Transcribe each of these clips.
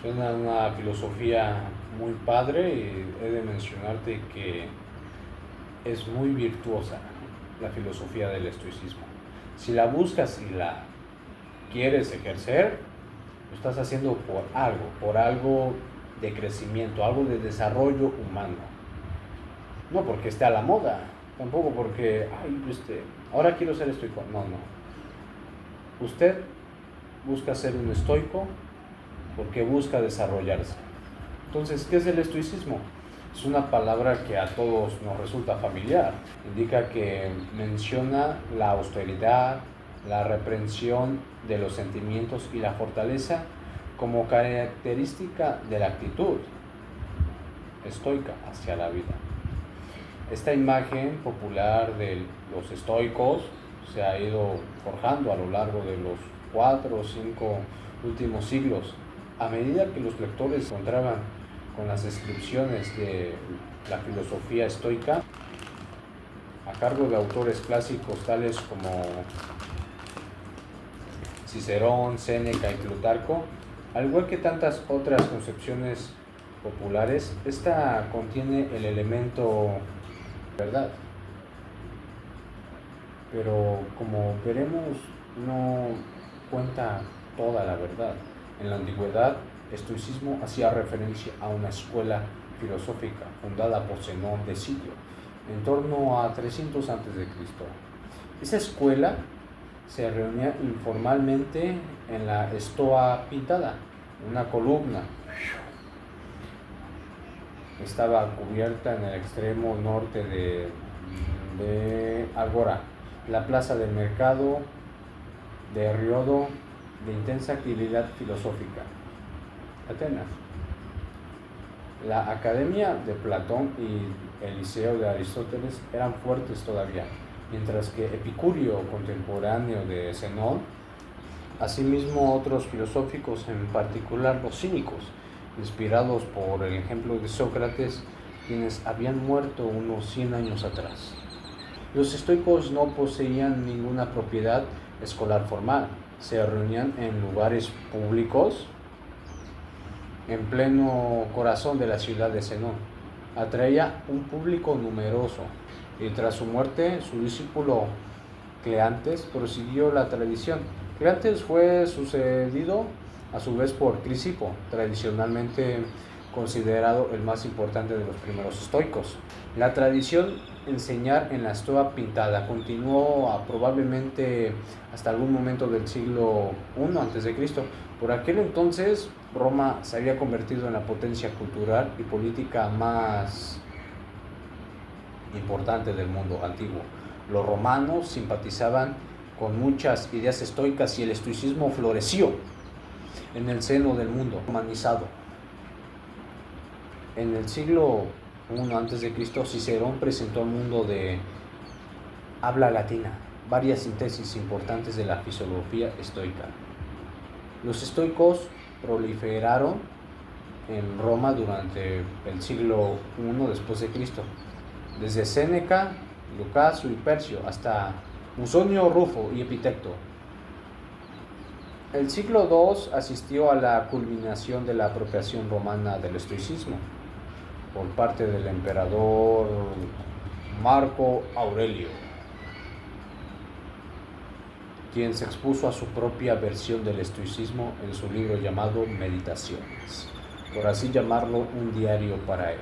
Es una filosofía muy padre y he de mencionarte que es muy virtuosa la filosofía del estoicismo. Si la buscas y la quieres ejercer, lo estás haciendo por algo de crecimiento, algo de desarrollo humano. No porque esté a la moda, tampoco porque, ahora quiero ser estoico. No, no. Usted busca ser un estoico porque busca desarrollarse. Entonces, ¿qué es el estoicismo? Es una palabra que a todos nos resulta familiar. Indica que menciona la austeridad, la reprensión de los sentimientos y la fortaleza como característica de la actitud estoica hacia la vida. Esta imagen popular de los estoicos se ha ido forjando a lo largo de los 4 o 5 últimos siglos. A medida que los lectores se encontraban con las descripciones de la filosofía estoica, a cargo de autores clásicos tales como Cicerón, Séneca y Plutarco, al igual que tantas otras concepciones populares, esta contiene el elemento verdad. Pero como veremos, no cuenta toda la verdad. En la antigüedad, el estoicismo hacía referencia a una escuela filosófica fundada por Zenón de Sirio en torno a 300 a.C. Esa escuela se reunía informalmente en la Stoa Pintada, una columna. Estaba cubierta en el extremo norte de Agora, la plaza del mercado de Riodo, de intensa actividad filosófica. Atenas. La academia de Platón y el liceo de Aristóteles eran fuertes todavía, mientras que Epicurio, contemporáneo de Zenón, asimismo otros filosóficos, en particular los cínicos, inspirados por el ejemplo de Sócrates, quienes habían muerto unos 100 años atrás. Los estoicos no poseían ninguna propiedad escolar formal, se reunían en lugares públicos en pleno corazón de la ciudad de Zenón. Atraía un público numeroso y tras su muerte su discípulo Cleantes prosiguió la tradición. Cleantes fue sucedido a su vez por Crisipo, tradicionalmente considerado el más importante de los primeros estoicos. La tradición enseñar en la Stoa Pintada continuó probablemente hasta algún momento del siglo I a.C. Por aquel entonces, Roma se había convertido en la potencia cultural y política más importante del mundo antiguo. Los romanos simpatizaban con muchas ideas estoicas y el estoicismo floreció en el seno del mundo humanizado. En el siglo I a.C., Cicerón presentó al mundo de habla latina varias síntesis importantes de la filosofía estoica. Los estoicos proliferaron en Roma durante el siglo I después de Cristo, desde Séneca, Lucasio y Percio hasta Musonio, Rufo y Epicteto. El siglo II asistió a la culminación de la apropiación romana del estoicismo por parte del emperador Marco Aurelio, quien se expuso a su propia versión del estoicismo en su libro llamado Meditaciones, por así llamarlo, un diario para él.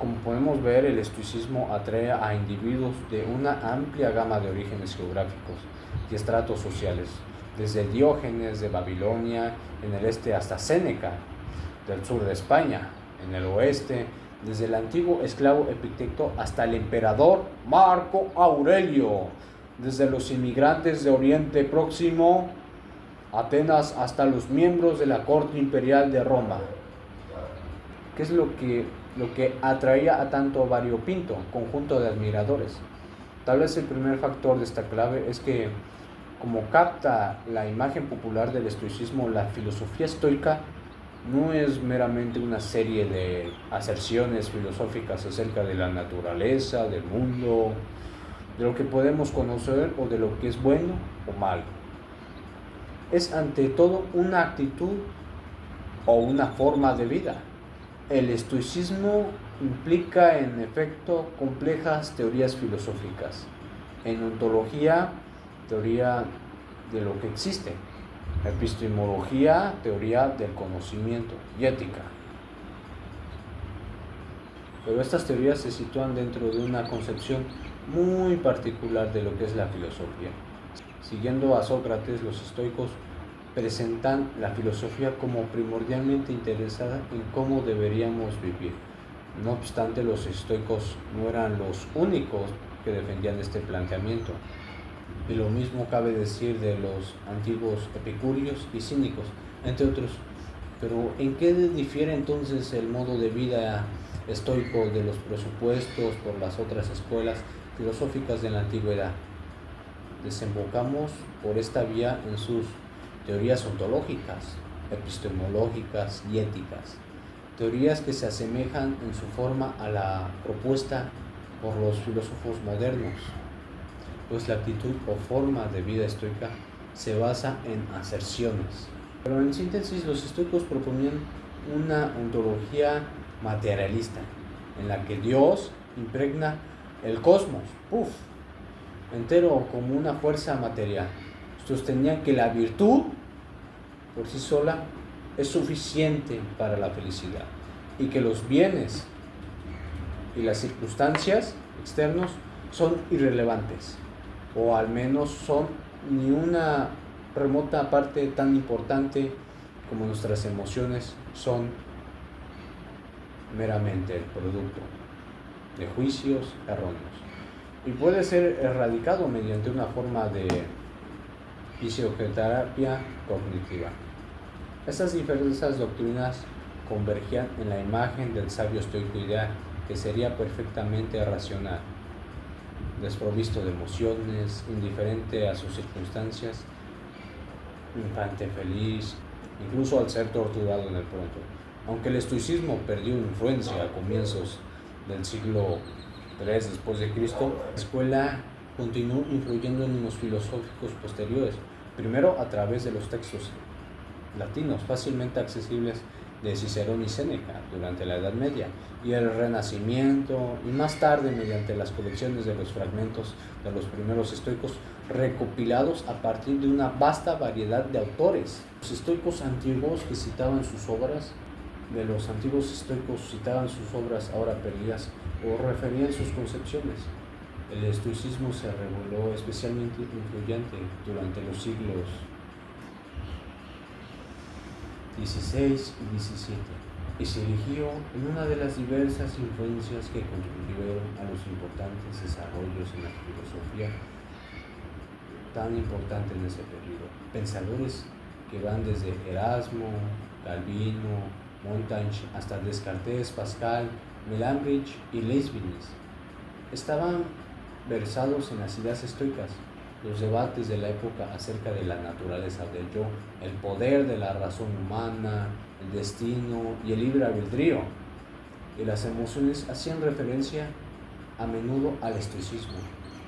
Como podemos ver, el estoicismo atrae a individuos de una amplia gama de orígenes geográficos y estratos sociales, desde Diógenes de Babilonia en el este hasta Séneca del sur de España en el oeste, desde el antiguo esclavo Epicteto hasta el emperador Marco Aurelio, desde los inmigrantes de Oriente Próximo, Atenas, hasta los miembros de la corte imperial de Roma. ¿Qué es lo que atraía a tanto variopinto conjunto de admiradores? Tal vez el primer factor de esta clave es que, como capta la imagen popular del estoicismo, la filosofía estoica no es meramente una serie de aserciones filosóficas acerca de la naturaleza, del mundo, de lo que podemos conocer o de lo que es bueno o malo. Es ante todo una actitud o una forma de vida. El estoicismo implica en efecto complejas teorías filosóficas. En ontología, teoría de lo que existe. Epistemología, teoría del conocimiento, y ética. Pero estas teorías se sitúan dentro de una concepción muy particular de lo que es la filosofía. Siguiendo a Sócrates, los estoicos presentan la filosofía como primordialmente interesada en cómo deberíamos vivir. No obstante, los estoicos no eran los únicos que defendían este planteamiento. Y lo mismo cabe decir de los antiguos epicúreos y cínicos, entre otros. Pero ¿en qué difiere entonces el modo de vida estoico de los presupuestos por las otras escuelas filosóficas de la antigüedad? Desembocamos por esta vía en sus teorías ontológicas, epistemológicas y éticas, teorías que se asemejan en su forma a la propuesta por los filósofos modernos, pues la actitud o forma de vida estoica se basa en aserciones. Pero en síntesis, los estoicos proponían una ontología materialista, en la que Dios impregna el cosmos, entero como una fuerza material. Sostenían que la virtud por sí sola es suficiente para la felicidad y que los bienes y las circunstancias externos son irrelevantes, o al menos son ni una remota parte tan importante como nuestras emociones son meramente el producto de juicios erróneos, y puede ser erradicado mediante una forma de fisioterapia cognitiva. Estas diversas doctrinas convergían en la imagen del sabio estoico ideal, que sería perfectamente racional, desprovisto de emociones, indiferente a sus circunstancias, infante feliz, incluso al ser torturado en el pronto. Aunque el estoicismo perdió influencia a comienzos del siglo III después de Cristo, la escuela continuó influyendo en los filosóficos posteriores, primero a través de los textos latinos fácilmente accesibles de Cicerón y Séneca durante la Edad Media y el Renacimiento, y más tarde mediante las colecciones de los fragmentos de los primeros estoicos recopilados a partir de una vasta variedad de autores. Los estoicos antiguos que citaban sus obras, de los antiguos estoicos citaban sus obras ahora perdidas o referían sus concepciones. El estoicismo se reveló especialmente influyente durante los siglos XVI y XVII y se erigió en una de las diversas influencias que contribuyeron a los importantes desarrollos en la filosofía tan importante en ese periodo. Pensadores que van desde Erasmo, Calvino, Montaigne hasta Descartes, Pascal, Malebranche y Leibniz estaban versados en las ideas estoicas. Los debates de la época acerca de la naturaleza del yo, el poder de la razón humana, el destino y el libre albedrío y las emociones hacían referencia a menudo al estoicismo.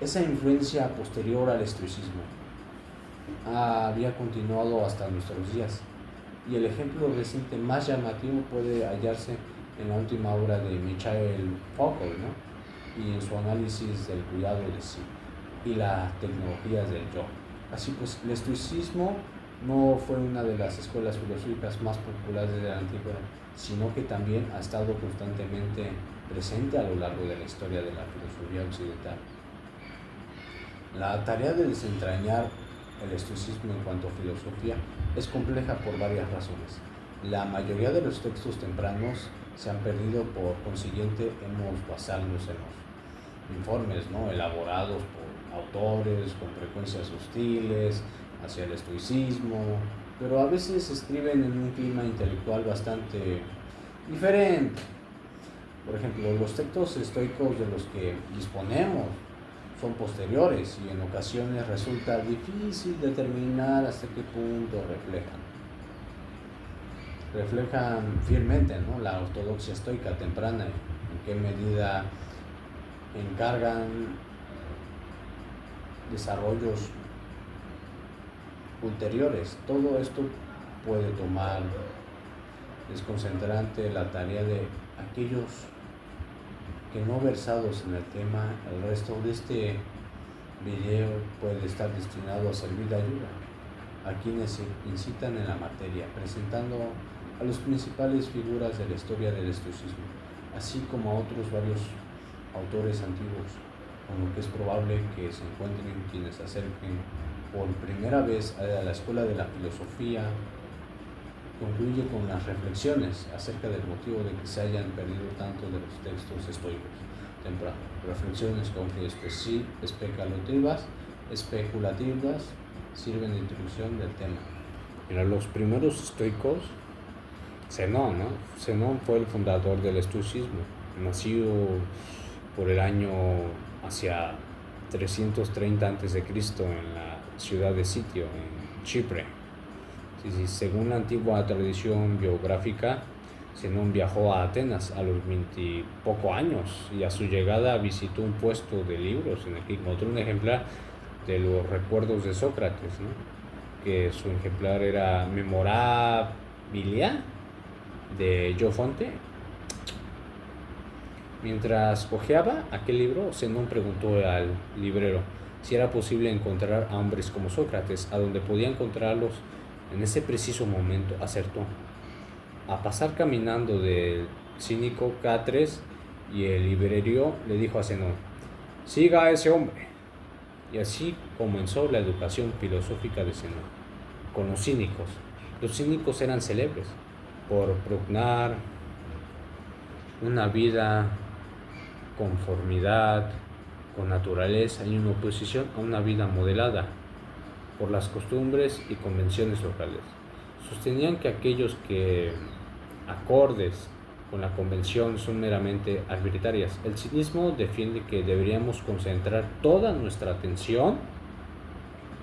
Esa influencia posterior al estoicismo había continuado hasta nuestros días, y el ejemplo reciente más llamativo puede hallarse en la última obra de Michael Foucault, y en su análisis del cuidado de sí y las tecnologías del yo. Así pues, el estoicismo no fue una de las escuelas filosóficas más populares de la antigüedad, sino que también ha estado constantemente presente a lo largo de la historia de la filosofía occidental. La tarea de desentrañar el estoicismo en cuanto a filosofía es compleja por varias razones. La mayoría de los textos tempranos se han perdido, por consiguiente hemos basarnos en los informes elaborados por autores con frecuencias hostiles hacia el estoicismo, pero a veces escriben en un clima intelectual bastante diferente. Por ejemplo, los textos estoicos de los que disponemos son posteriores y en ocasiones resulta difícil determinar hasta qué punto reflejan fielmente la ortodoxia estoica temprana, en qué medida encargan desarrollos ulteriores. Todo esto puede tomar desconcentrante la tarea de aquellos que no versados en el tema. El resto de este video puede estar destinado a servir de ayuda a quienes se incitan en la materia, presentando a las principales figuras de la historia del estoicismo, así como a otros varios autores antiguos, con lo que es probable que se encuentren quienes se acerquen por primera vez a la escuela de la filosofía. Concluye con las reflexiones acerca del motivo de que se hayan perdido tanto de los textos estoicos tempranos. Reflexiones con que especulativas sirven de introducción del tema. Mira, los primeros estoicos, Zenón, ¿no? Zenón fue el fundador del estoicismo, nacido por el año hacia 330 a.C. en la ciudad de Sitio, en Chipre. Según la antigua tradición biográfica, Zenón viajó a Atenas a los 20 y poco años y a su llegada visitó un puesto de libros en el que encontró un ejemplar de los recuerdos de Sócrates, ¿no? Que su ejemplar era Memorabilia de Jofonte. Mientras hojeaba aquel libro, Zenón preguntó al librero si era posible encontrar a hombres como Sócrates, a donde podía encontrarlos. En ese preciso momento acertó. A pasar caminando del cínico Catres, y el librero le dijo a Zenón: siga a ese hombre. Y así comenzó la educación filosófica de Zenón, con los cínicos. Los cínicos eran célebres por propugnar una vida conformidad con naturaleza y en oposición a una vida modelada por las costumbres y convenciones locales. Sostenían que aquellos que acordes con la convención son meramente arbitrarias. El cinismo defiende que deberíamos concentrar toda nuestra atención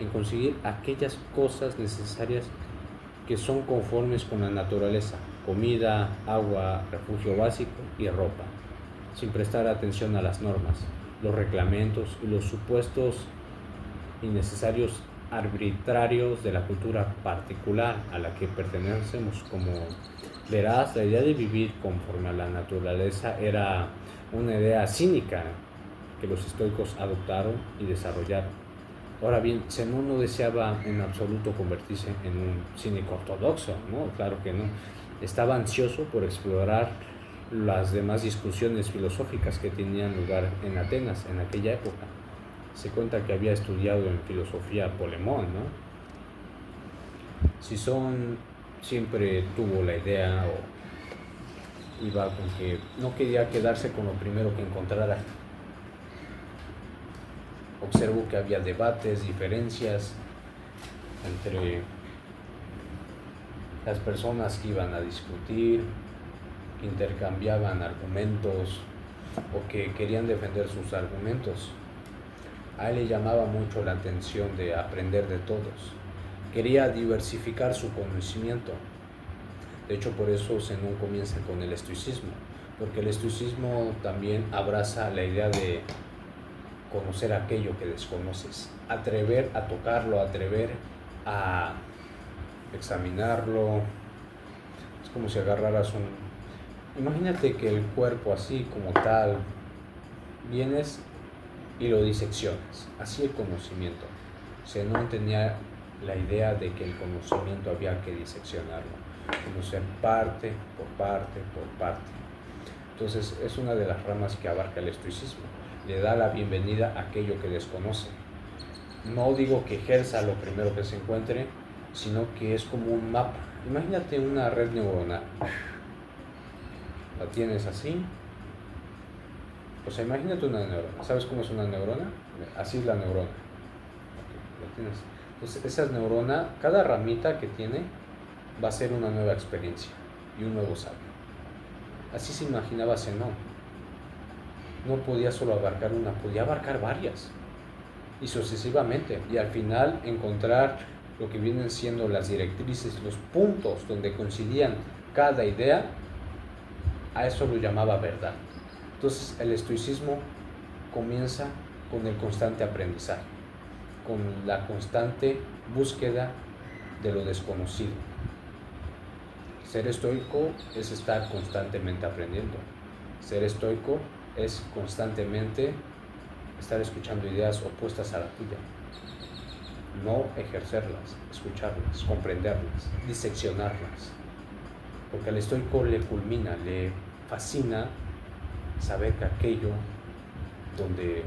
en conseguir aquellas cosas necesarias que son conformes con la naturaleza: comida, agua, refugio básico y ropa, sin prestar atención a las normas, los reglamentos y los supuestos innecesarios arbitrarios de la cultura particular a la que pertenecemos. Como verás, la idea de vivir conforme a la naturaleza era una idea cínica que los estoicos adoptaron y desarrollaron. Ahora bien, Zenón no deseaba en absoluto convertirse en un cínico ortodoxo, ¿no? Claro que no. Estaba ansioso por explorar las demás discusiones filosóficas que tenían lugar en Atenas en aquella época. Se cuenta que había estudiado en filosofía Polemón, ¿no? Cizón siempre tuvo la idea, o iba con que no quería quedarse con lo primero que encontrara. Observó que había debates, diferencias entre las personas que iban a discutir, que intercambiaban argumentos o que querían defender sus argumentos. A él le llamaba mucho la atención de aprender de todos. Quería diversificar su conocimiento. De hecho, por eso Zenón comienza con el estoicismo, porque el estoicismo también abraza la idea de conocer aquello que desconoces, atrever a tocarlo, atrever a examinarlo. Es como si agarraras imagínate que el cuerpo así como tal, vienes y lo diseccionas. Así el conocimiento. Zenón tenía la idea de que el conocimiento había que diseccionarlo, conocer parte por parte por parte. Entonces es una de las ramas que abarca el estoicismo. Le da la bienvenida a aquello que desconoce. No digo que ejerza lo primero que se encuentre, sino que es como un mapa. Imagínate una red neuronal. La tienes así. O sea, imagínate una neurona. ¿Sabes cómo es una neurona? Así es la neurona. La tienes. Entonces, esa neurona, cada ramita que tiene va a ser una nueva experiencia y un nuevo saber. Así se imaginaba Zenón. No podía solo abarcar una, podía abarcar varias. Y sucesivamente. Y al final encontrar lo que vienen siendo las directrices, los puntos donde coincidían cada idea. A eso lo llamaba verdad. Entonces el estoicismo comienza con el constante aprendizaje, con la constante búsqueda de lo desconocido. Ser estoico es estar constantemente aprendiendo. Ser estoico es constantemente estar escuchando ideas opuestas a la tuya. No ejercerlas, escucharlas, comprenderlas, diseccionarlas. Porque al estoico le culmina, le fascina saber que aquello donde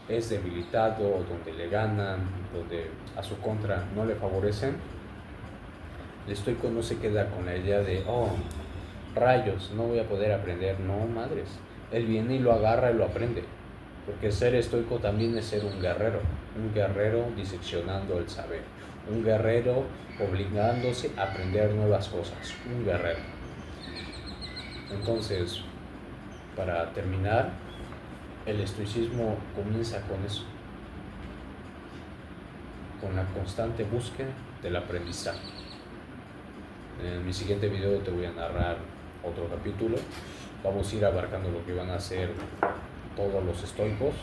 es debilitado, donde le ganan, donde a su contra no le favorecen, el estoico no se queda con la idea de, oh, rayos, no voy a poder aprender. No, madres, él viene y lo agarra y lo aprende. Porque ser estoico también es ser un guerrero diseccionando el saber, un guerrero obligándose a aprender nuevas cosas, un guerrero. Entonces, para terminar, el estoicismo comienza con eso, con la constante búsqueda del aprendizaje. En mi siguiente video te voy a narrar otro capítulo. Vamos a ir abarcando lo que van a ser todos los estoicos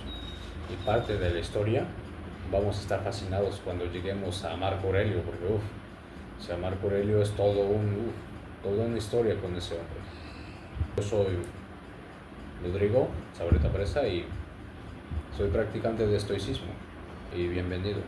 y parte de la historia. Vamos a estar fascinados cuando lleguemos a Marco Aurelio, porque Marco Aurelio es toda una historia con ese hombre. Yo soy Rodrigo Zabaleta Presa y soy practicante de estoicismo, y bienvenido.